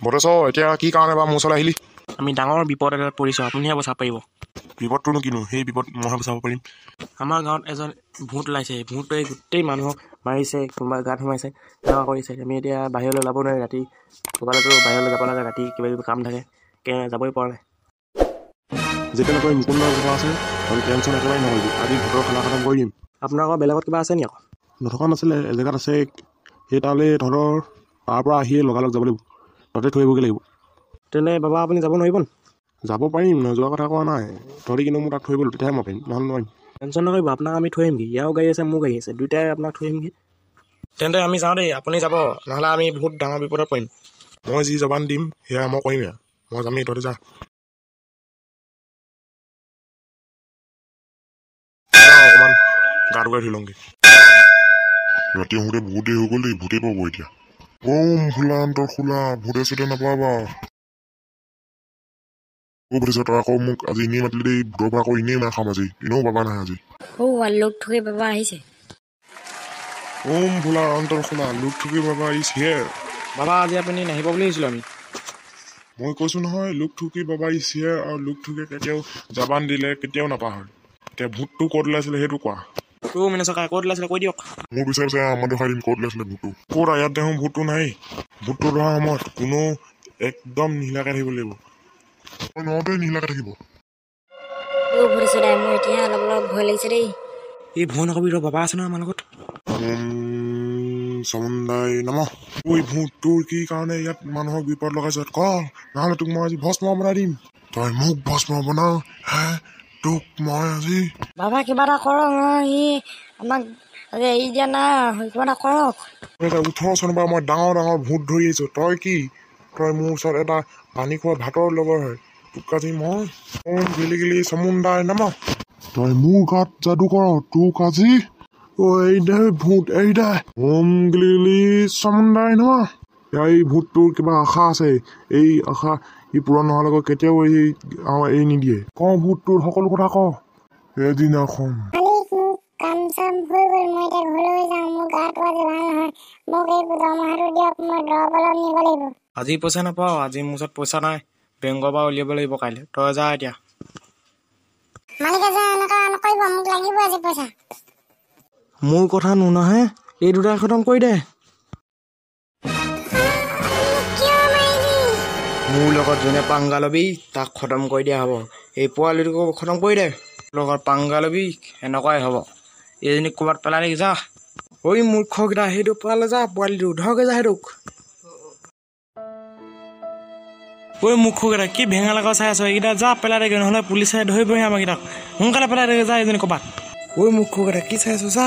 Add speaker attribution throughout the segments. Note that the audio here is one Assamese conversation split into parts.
Speaker 1: বটেশ্বৰ এতিয়া কি কাৰণে বা মোৰ ওচৰলৈ আহিলি?
Speaker 2: আমি ডাঙৰ বিপদ এটাত পৰিছোঁ, আপুনিহে বচাব পাৰিব।
Speaker 1: বিপদটোনো কিনো? সেই বিপদ মইহে বচাব পাৰিম।
Speaker 2: আমাৰ গাঁৱত এজন ভূত ওলাইছে, ভূতটোৱে গোটেই মানুহক মাৰিছে, কোনোবা গাত সোমাইছে, এনেকুৱা কৰিছে। আমি এতিয়া বাহিৰলৈ ওলাব নোৱাৰি, ৰাতি ক'ৰবালৈতো বাহিৰলৈ যাব লাগে, ৰাতি কিবা কিবি কাম থাকে, যাবই পৰা নাই।
Speaker 1: যেতিয়ালৈকে মুকুন্দ জেগা আছে তই টেনশ্যন একেবাৰে নকৰিবি, আজি ভোটৰ খানা খতম কৰি দিম।
Speaker 2: আপোনাৰ আকৌ বেলেগত কিবা আছে নি আকৌ?
Speaker 1: নথকা নাছিলে, এজেগাত আছে, সেই তালৈ তহঁতৰ তাৰ পৰা আহিয়ে লগালগ যাব লাগিব, তাতে থৈ আহিবগৈ লাগিব।
Speaker 2: তেনে বাবা আপুনি যাব নোৱাৰিব নি?
Speaker 1: যাব পাৰিম, নোযোৱা কথা কোৱা নাই, তহঁতি কিন্তু মোৰ তাত থৈ আহিবলৈ তেতিয়াহে মই পাৰিম, নহ'লে নোৱাৰিম।
Speaker 2: টেনশ্যন নকৰিব, আপোনাক আমি থৈ আহিমগৈ। ইয়াৰো গাড়ী আছে, মোৰ গাড়ী আছে, দুয়োটাই আপোনাক থৈ আহিমগৈ। তেন্তে আমি যাওঁ দেই, আপুনি যাব, নহ'লে আমি বহুত ডাঙৰ বিপদত পৰিম।
Speaker 1: মই যি জবান দিম সেয়া মই কৰিমেই, মই যামেই, তহঁতি যা। অকণমান গাটো গাই ধুই লওঁগৈ।
Speaker 3: ৰাতি আহোঁতে বহুত দেৰি হৈ গ'ল দেই, ভূতেই পাব এতিয়া। খোলা অন্তৰ খোলা, ভূতে চুতে নাপাবা। ভূতেশ্বৰ তই আকৌ মোক আজি এনেই মাতিলি দেই, ভূতৰ পৰা আকৌ এনেই মাৰ খাম আজি, এনেও বাবা নাহে আজি।
Speaker 4: লোক থুকি বাবা আহিছে।
Speaker 1: খোলা অন্তৰ খোলা, লোক থুকি বাবা ইজ হিয়াৰ।
Speaker 2: বাবা আজি আপুনি নাহিব বুলি ভাবিছিলোঁ আমি।
Speaker 1: মই কৈছোঁ নহয়, লোক থুকি বাবা ইজ হিয়াৰ, আৰু লোক থুকি কেতিয়াও জাবান দিলে কেতিয়াও নাপাহৰে। এতিয়া ভূতটো ক'ত ওলাইছিলে সেইটো কোৱা।
Speaker 2: তোৰ মানে চৰকাৰ ক'ত ওলাইছিলে কৈ দিয়ক।
Speaker 3: মোৰ বিচাৰ পিছে আমাৰ দেখাই দিম ক'ত ওলাইছিলে ভূতটো।
Speaker 1: ক'ত ইয়াত দেখোন ভূতটো নাই। ভূতটো ধৰা সময়ত কোনো একদম নিহিলাকৈ থাকিব লাগিব।
Speaker 3: নহওঁতে নিহিলাকৈ থাকিব।
Speaker 4: ভূতেশ্বৰ দাই, মোৰ এতিয়া অলপ অলপ ভয় লাগিছে দেই।
Speaker 2: এই ভয় নকবি, ৰ বাবা আছে নহয় আমাৰ লগত।
Speaker 1: সমুদায় নমঃ। ঐ ভূত, তোৰ কি কাৰণে ইয়াত মানুহক বিপদ লগাইছ ক, নহ'লে তোক মই আজি ভস্ম বনাই দিম।
Speaker 3: তই মোক ভস্ম বনাও হে? তোক মই আজি।
Speaker 4: বাবা কিবা এটা কৰক, সি আমাক এৰি দিয়া নাই, কিবা এটা কৰক।
Speaker 1: 18 চনৰ পৰা মই ডাঙৰ ডাঙৰ ভূত ধৰি আহিছোঁ, তই কি? তই মোৰ ওচৰত এটা পানী খোৱা ভাতৰ লগৰ হয়, তোক আজি মই গিলি গিলি সমুদায় নমঃ।
Speaker 3: তই মোৰ গাত যাদু কৰ, তোক আজি।
Speaker 1: এই দে ভূত, এই দে। গিলি সমুদায় নমঃ। এই ভূতটোৰ কিবা আশা আছে, এই আশা ই পূৰণ নোহোৱালৈকে কেতিয়াও এৰি নিদিয়ে। ক ভূতটোৰ সকলো কথা ক।
Speaker 3: এদিনাখন
Speaker 5: কাম চাম হৈ গ'ল, মই এতিয়া ঘৰলৈ যাওঁ, মোৰ গাটো আজি ভাল নহয়, মোক এই দৰমহাটো দিয়ক, মই দৰৱ অলপ নিব লাগিব।
Speaker 2: আজি পইচা নাপাওঁ, আজি মোৰ ওচৰত পইচা নাই, বেংকৰ পৰা উলিয়াব লাগিব কাইলৈ, তই যা এতিয়া।
Speaker 5: মালিকে যে এনেকুৱা নকৰিব, মোক লাগিব আজি পইচা।
Speaker 2: মোৰ কথা নুনাহে, এই দুটাই খতম কৰি দে। মোৰ লগত যোনে পাংগা ল'বি তাক খতম কৰি দিয়া হ'ব। এই পোৱালিটোকো খতম কৰি দে, লগত পাংগা ল'বি এনেকুৱাই হ'ব। এইজনীক ক'ৰবাত পেলাই দেখি যা। ঐ মূৰ্খকেইটা, সেইটো পেলালে যা, পোৱালিটো ধৰকে যা সেইটোক। ঐ মূৰ্খকেইটা, কি ভেঙা লগা চাই আছ, এইকেইটা যা পেলাই দেগে, নহ'লে পুলিচে ধৰিবহি আমাৰকেইটাক। সোনকালে পেলাই দেগে যা এইজনী ক'ৰবাত। ঐ মূৰ্খকেইটা, কি চাই আছ যা,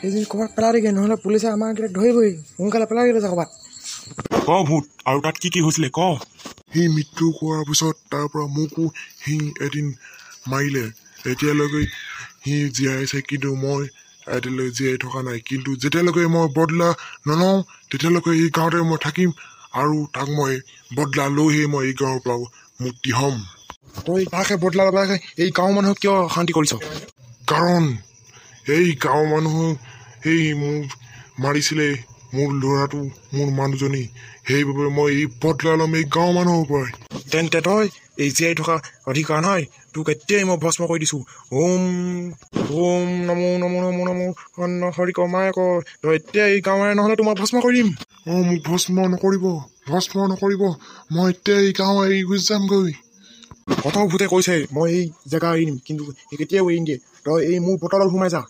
Speaker 2: এইজনী ক'ৰবাত পেলাই দেগে, নহ'লে পুলিচে আমাৰকেইটাক ধৰিবহি। সোনকালে পেলাই দেগে যা ক'ৰবাত।
Speaker 1: ক ভূত, আৰু তাত কি কি হৈছিলে ক।
Speaker 3: সি মৃত্যু কৰাৰ পিছত তাৰ পৰা মোকো সি এদিন মাৰিলে। এতিয়ালৈকে সি জীয়াই আছে, কিন্তু মই এতিয়ালৈ জীয়াই থকা নাই। কিন্তু যেতিয়ালৈকে মই বদলা নলওঁ তেতিয়ালৈকে এই গাঁৱতে মই থাকিম, আৰু তাক মই বদলা লৈহে মই এই গাঁৱৰ পৰা মুক্তি হ'ম।
Speaker 1: তই তাকে বদলা লগাই এই গাঁৱৰ মানুহক কিয় অশান্তি কৰিছ?
Speaker 3: কাৰণ এই গাঁৱৰ মানুহক সেই মোক মাৰিছিলে, মোৰ ল'ৰাটো, মোৰ মানুহজনী, সেইবাবে মই এই বদলা ল'ম এই গাঁৱৰ মানুহৰ পৰাই।
Speaker 1: তেন্তে তই এই জীয়াই থকা অধিকাৰ নাই, তোক এতিয়াই মই ভস্ম কৰি দিছোঁ। ওম নমো নমো নমো নমো হৰি ক মায়ে ক, তই এতিয়াই এই গাঁৱৰে নহ'লে তোমাক ভস্ম কৰি দিম।
Speaker 3: মোক ভস্ম নকৰিব, মই এতিয়া এই গাঁও এৰি গুচি যামগৈ।
Speaker 1: কত ভূতে কৈছে মই এই জেগা এৰি দিম, কিন্তু কেতিয়াও এৰি নিদিয়ে। তই এই মোৰ পতালত সোমাই যা।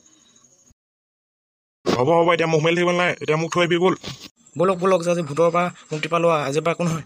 Speaker 1: হ'ব এতিয়া মোক মেলি থাকিব নাই, এতিয়া মোক থৈ আহিবি ব'ল।
Speaker 2: ব'লক আজি ভূতৰ পৰা মুক্তি পালোঁ, আজিৰ পৰা একো নহয়।